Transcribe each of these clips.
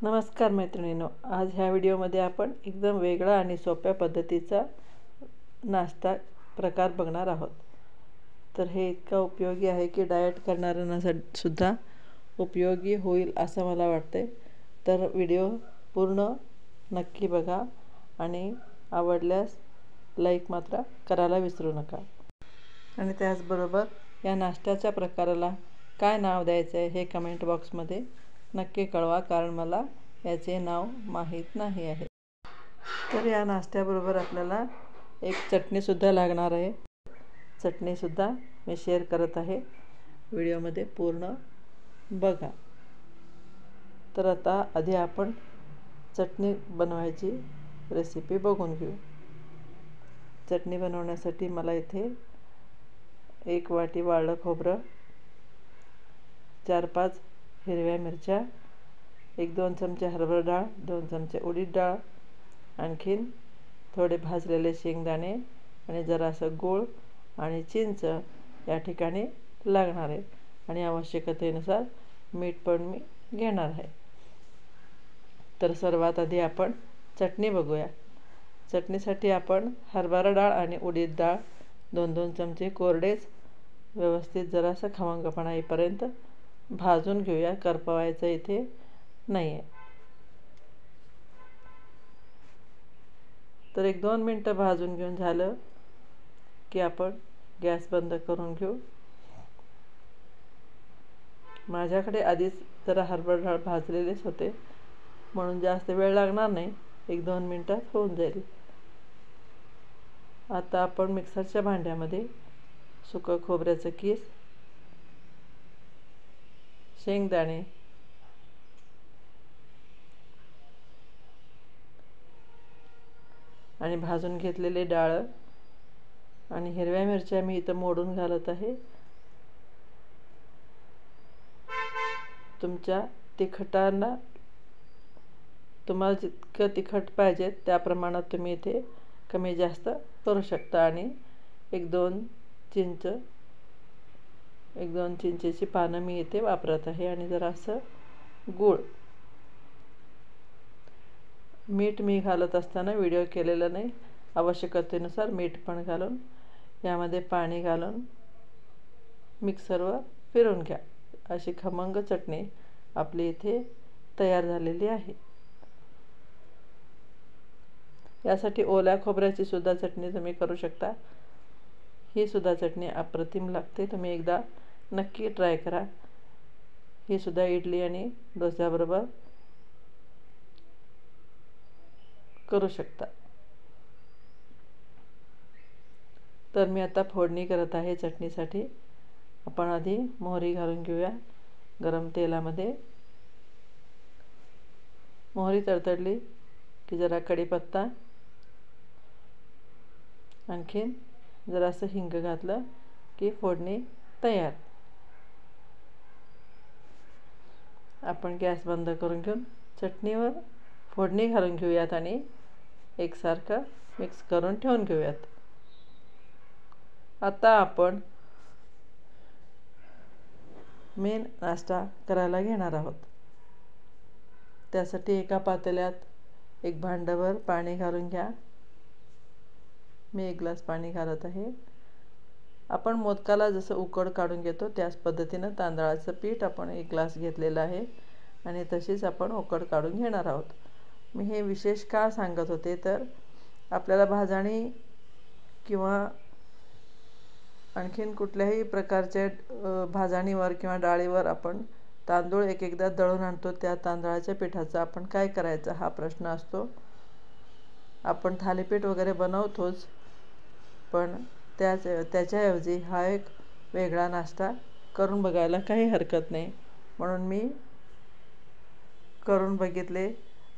नमस्कार मैत्रिणींनो, आज ह्या व्हिडिओमध्ये आपण एकदम वेगळा आणि सोप्या पद्धतीचा नाश्ता प्रकार बघणार आहोत। तर हे इतका उपयोगी आहे की डाएट करणाऱ्यांना सुद्धा उपयोगी होईल असं मला वाटते। तर व्हिडिओ पूर्ण नक्की बघा आणि आवडल्यास लाईक मात्र करायला विसरू नका। आणि त्याचबरोबर या नाश्त्याच्या प्रकाराला काय नाव द्यायचं आहे हे कमेंट बॉक्समध्ये नक्की कळवा, कारण मला याचे नाव माहीत नाही आहे। तर या नाश्त्याबरोबर आपल्याला एक चटणीसुद्धा लागणार आहे। चटणीसुद्धा मी शेअर करत आहे, व्हिडिओमध्ये पूर्ण बघा। तर आता आधी आपण चटणी बनवायची रेसिपी बघून घेऊ। चटणी बनवण्यासाठी मला इथे 1 वाटी वाळलं खोबरं, 4-5 हिरव्या मिरच्या, 1-2 चमचे हरभरा डाळ, 2 चमचे उडीद डाळ, आणखीन थोडे भाजलेले शेंगदाणे आणि जरासं गूळ आणि चिंच या ठिकाणी लागणार आहे। आणि आवश्यकतेनुसार मीठ पण मी घेणार आहे। तर सर्वात आधी आपण चटणी बघूया। चटणीसाठी आपण हरभरा डाळ आणि उडीद डाळ 2-2 चमचे कोरडेच व्यवस्थित जरासं खमंगपणा येईपर्यंत भाजून घेऊया। करपवायचं इथे नाही आहे। तर 1-2 मिनटं भाजून घेऊन झालं की आपण गॅस बंद करून घेऊ। माझ्याकडे आधीच जरा हरभरा डाळ भाजलेलेच होते, म्हणून जास्त वेळ लागणार नाही, 1-2 मिनटात होऊन जाईल। आता आपण मिक्सरच्या भांड्यामध्ये सुकं खोबऱ्याचं कीस, शेंगदाणे आणि भाजून घेतलेले डाळ आणि हिरव्या मिरच्या मी इथं मोडून घालत आहे। तुमच्या तिखटांना तुम्हाला जितकं तिखट पाहिजे त्या प्रमाणात तुम्ही इथे कमी जास्त करू शकता। आणि 1-2 चिंचेची पानं मी इथे वापरत आहे आणि जरासं गूळ। मीठ मी घालत असताना व्हिडिओ केलेला नाही, आवश्यकतेनुसार मीठ पण घालून यामध्ये पाणी घालून मिक्सरवर फिरवून घ्या। अशी खमंग चटणी आपली इथे तयार झालेली आहे। यासाठी ओल्या खोबऱ्याची सुद्धा चटणी तुम्ही करू शकता। ही सुद्धा चटणी अप्रतिम लागते, तुम्ही एकदा नक्की ट्राय करा। ही सुद्धा इडली आणि डोस्याबरोबर करू शकता। तर मी आता फोडणी करत आहे चटणीसाठी। आपण आधी मोहरी घालून घेऊया गरम तेलामध्ये। मोहरी तडतडली की जरा कढीपत्ता, आणखीन जरासं हिंग घातलं की फोडणी तयार। आपण गॅस बंद करून घेऊन चटणीवर फोडणी घालून घेऊयात आणि एकसारखं मिक्स करून ठेवून घेऊयात। आता आपण मेन नाश्ता करायला घेणार आहोत। त्यासाठी एका पातेल्यात 1 भांडभर पाणी घालून घ्या। मी 1 ग्लास पाणी घालत आहे। आपण मोदकाला जसं उकड काढून घेतो त्याच पद्धतीनं तांदळाचं पीठ आपण 1 ग्लास घेतलेलं आहे आणि तशीच आपण उकड काढून घेणार आहोत। मी हे विशेष का सांगत होते, तर आपल्याला भाजणी किंवा आणखीन कुठल्याही प्रकारच्या भाजणीवर किंवा डाळीवर आपण तांदूळ एकदा दळून आणतो, त्या तांदळाच्या पिठाचा आपण काय करायचं हा प्रश्न असतो। आपण थालीपीठ वगैरे बनवतोच, पण त्याच्याऐवजी हा एक वेगळा नाश्ता करून बघायला काही हरकत नाही। म्हणून मी करून बघितले,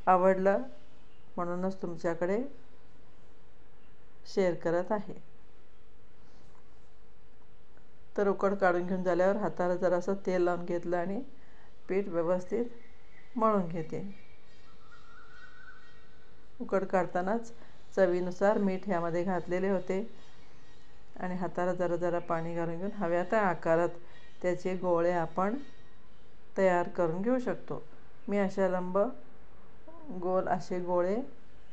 आवडलं, म्हणूनच तुमच्याकडे शेअर करत आहे। तर उकड काढून घेऊन झाल्यावर हाताला जरासं तेल लावून घेतलं आणि पीठ व्यवस्थित मळून घेते। उकड काढतानाच चवीनुसार मीठ यामध्ये घातलेले होते आणि हाताला जरा जरा पाणी घालून घेऊन हव्या त्या आकारात त्याचे गोळे आपण तयार करून घेऊ शकतो। मी अशा लंब गोल असे गोळे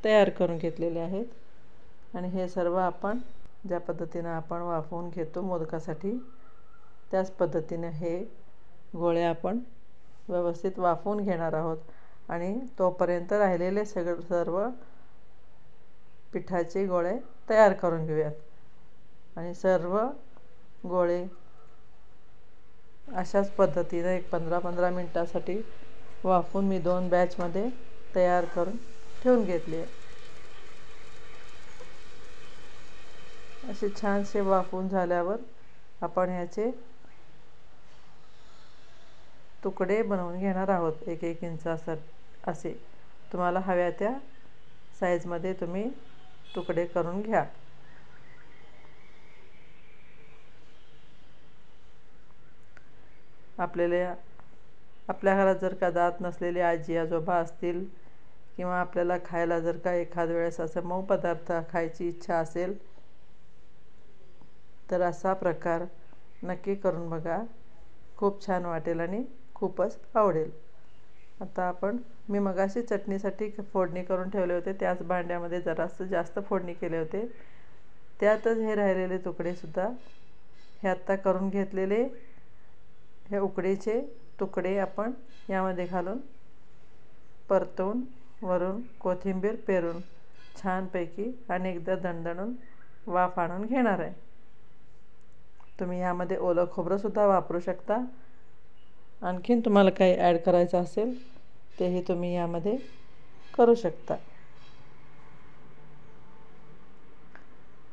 तयार करून घेतलेले आहेत आणि हे सर्व आपण ज्या पद्धतीनं आपण वाफवून घेतो मोदकासाठी त्याच पद्धतीने हे गोळे आपण व्यवस्थित वाफवून घेणार आहोत आणि तोपर्यंत राहिलेले सर्व पिठाचे गोळे तयार करून घेऊयात आणि सर्व गोळे अशाच पद्धतीने एक 15-15 मिनिटासाठी वाफवून मी 2 बॅचमध्ये तयार करून ठेवून घेतले. असे छानसे वाफवून झाल्यावर आपण ह्याचे तुकडे बनवून घेणार आहोत. 1-1 इंच असे तुम्हाला हव्या त्या साईजमध्ये तुम्ही तुकडे करून घ्या. आपल्या घरात जर का दात नसलेले आजी आजोबा असतील किंवा आपल्याला खायला जर का एखाद वेळेस असं मऊ पदार्थ खायची इच्छा असेल तर असा प्रकार नक्की करून बघा. खूप छान वाटेल आणि खूपच आवडेल. आता मी मगाशी चटणीसाठी फोडणी करून ठेवले होते त्याच भांड्यामध्ये जरासं जास्त फोडणी केले होते. त्यातच हे राहिलेले तुकडेसुद्धा हे आत्ता करून घेतलेले हे उकडीचे तुकडे आपण यामध्ये घालून परतवून वरून कोथिंबीर पेरून छानपैकी अनेकदा दणदणून वाफ आणून घेणार आहे. तुम्ही यामध्ये ओलं खोबरंसुद्धा वापरू शकता. आणखीन तुम्हाला काही ॲड करायचं असेल तेही तुम्ही यामध्ये करू शकता.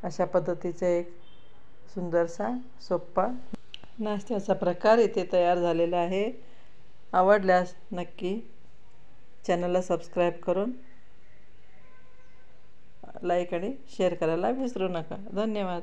अशा पद्धतीचा एक सुंदरसा सोपा नाश्त्याचा प्रकार इथे तयार झालेला आहे. आवडल्यास नक्की चॅनलला सबस्क्राईब करून लाईक आणि शेअर करायला विसरू नका. धन्यवाद.